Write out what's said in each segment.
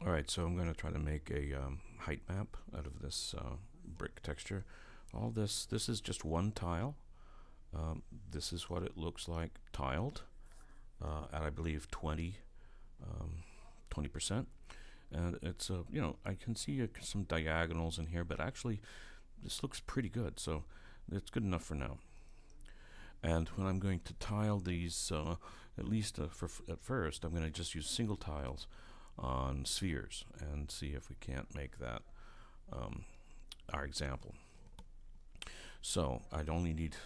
Alright, so I'm going to try to make a height map out of this brick texture. All this is just one tile. This is what it looks like tiled at, I believe, 20%. And it's, I can see some diagonals in here, but actually this looks pretty good, so it's good enough for now. And when I'm going to tile these, at least at first, I'm going to just use single tiles on spheres and see if we can't make that our example. So I'd only need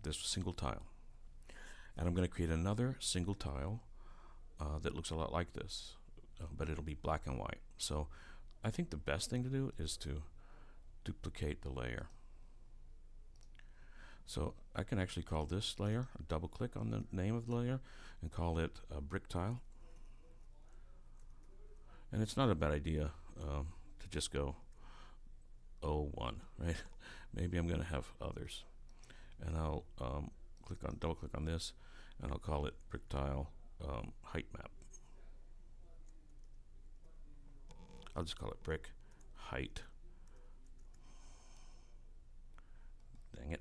this single tile. And I'm going to create another single tile that looks a lot like this, but it'll be black and white. So I think the best thing to do is to duplicate the layer. So I can actually call this layer, double click on the name of the layer, and call it a brick tile. And it's not a bad idea to just go 01, right? Maybe I'm going to have others. And I'll double click on this, and I'll call it brick tile height map. I'll just call it brick height. Dang it.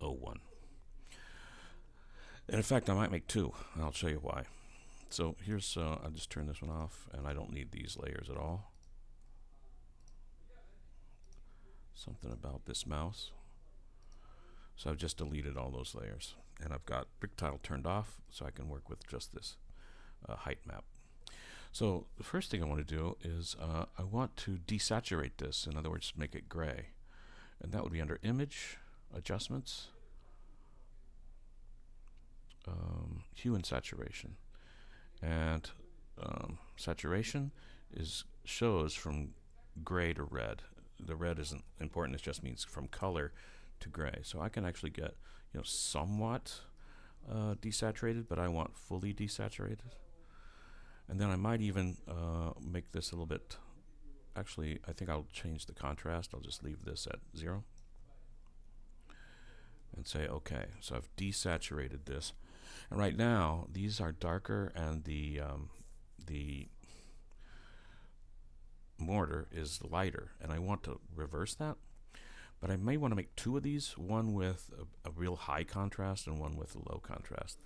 '01. And in fact, I might make two, and I'll show you why. So here's, I'll just turn this one off, and I don't need these layers at all. Something about this mouse. So I've just deleted all those layers, and I've got brick tile turned off, so I can work with just this height map. So the first thing I want to do is I want to desaturate this, in other words, make it gray. And that would be under Image, Adjustments, Hue and Saturation. And saturation shows from gray to red. The red isn't important, it just means from color to gray. So I can actually get somewhat desaturated, but I want fully desaturated. And then I might even make this a little bit, actually I think I'll change the contrast. I'll just leave this at 0 and say okay. So I've desaturated this, and right now these are darker, and the mortar is lighter, and I want to reverse that. But I may want to make two of these, one with a real high contrast and one with a low contrast.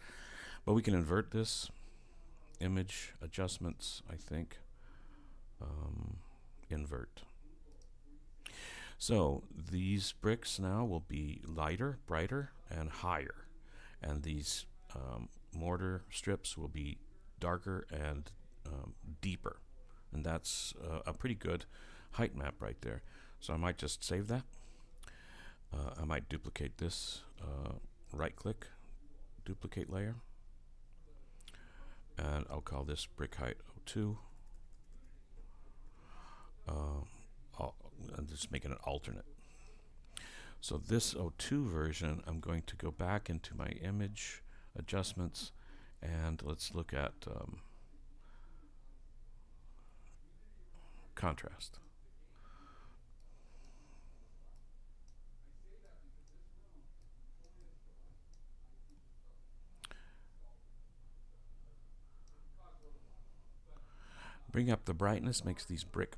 But we can invert this. Image, Adjustments, I think, invert. So these bricks now will be lighter, brighter, and higher, and these mortar strips will be darker and deeper, and that's a pretty good height map right there. So I might just save that. I might duplicate this, right click, duplicate layer, and I'll call this brick height 02. I'm just making an alternate. So this 02 version, I'm going to go back into my image, adjustments, and let's look at contrast. Bring up the brightness makes these brick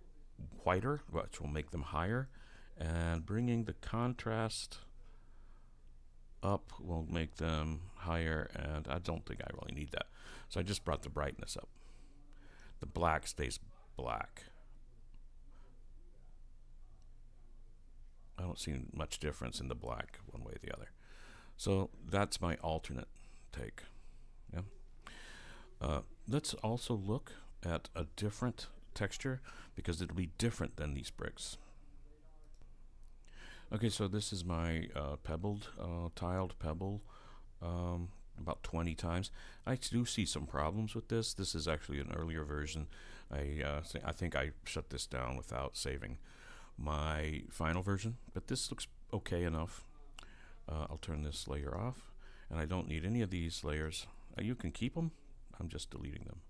whiter, which will make them higher, and bringing the contrast up will make them higher, and I don't think I really need that. So I just brought the brightness up. The black stays black. I don't see much difference in the black one way or the other. So that's my alternate take. Yeah. Let's also look at a different texture, because it'll be different than these bricks. Okay, so this is my tiled pebble, about 20 times. I do see some problems with this. This is actually an earlier version. I think I shut this down without saving my final version, but this looks okay enough. I'll turn this layer off, and I don't need any of these layers. You can keep them. I'm just deleting them.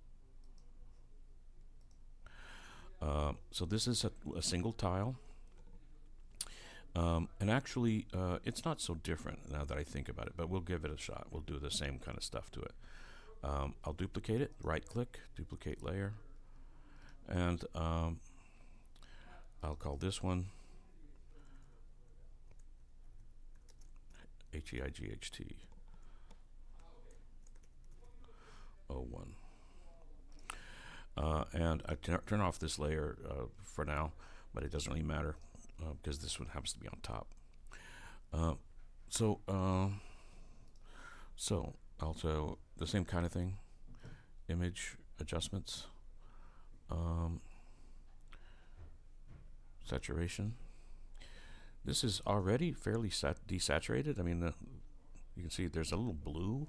So this is a single tile. And actually, it's not so different now that I think about it, but we'll give it a shot. We'll do the same kind of stuff to it. I'll duplicate it, right click, duplicate layer, and I'll call this one Height 01. And I turn off this layer for now, but it doesn't really matter because this one happens to be on top. So also the same kind of thing, image adjustments, saturation. This is already fairly desaturated. I mean, you can see there's a little blue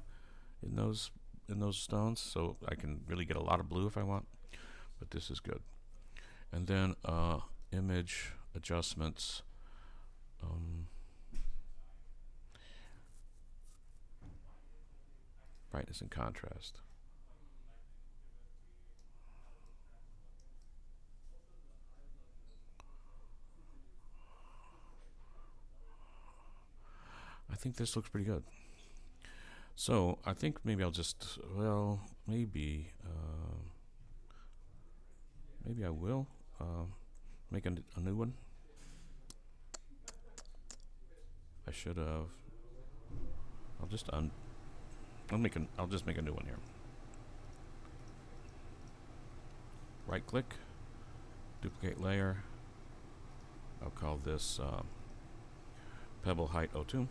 in those stones, so I can really get a lot of blue if I want, but this is good. And then image adjustments, brightness and contrast. I think this looks pretty good. So I think maybe I'll just, well, maybe I will make a new one. I should have. I'll just I'll just make a new one here. Right click, duplicate layer. I'll call this Pebble Height 02.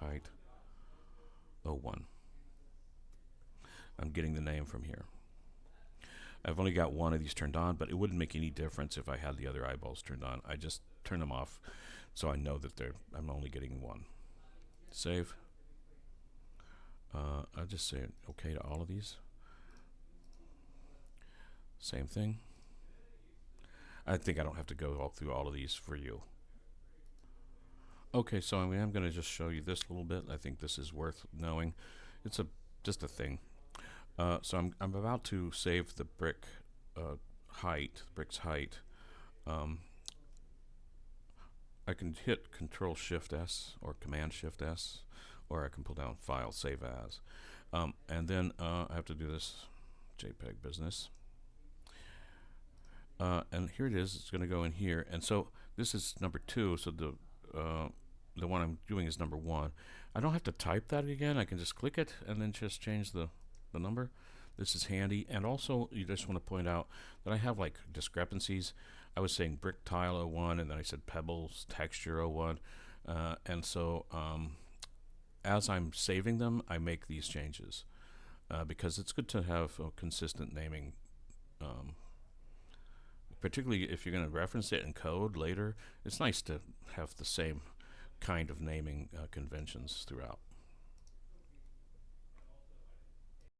Height 01. I'm getting the name from here. I've only got one of these turned on, but it wouldn't make any difference if I had the other eyeballs turned on. I just turn them off so I know that I'm only getting one. Save. I'll just say okay to all of these. Same thing. I think I don't have to go through all of these for you. Okay, so I'm going to just show you this a little bit. I think this is worth knowing. It's just a thing. So I'm about to save the brick's height. I can hit Control Shift S or Command Shift S, or I can pull down File, Save As, and then I have to do this JPEG business. And here it is. It's going to go in here, and so this is number 2. So the one I'm doing is number 1. I don't have to type that again. I can just click it and then just change the number. This is handy. And also, you just want to point out that I have like discrepancies. I was saying brick tile 01, and then I said pebbles texture 01. And so as I'm saving them, I make these changes because it's good to have a consistent naming, particularly if you're going to reference it in code later. It's nice to have the same kind of naming conventions throughout.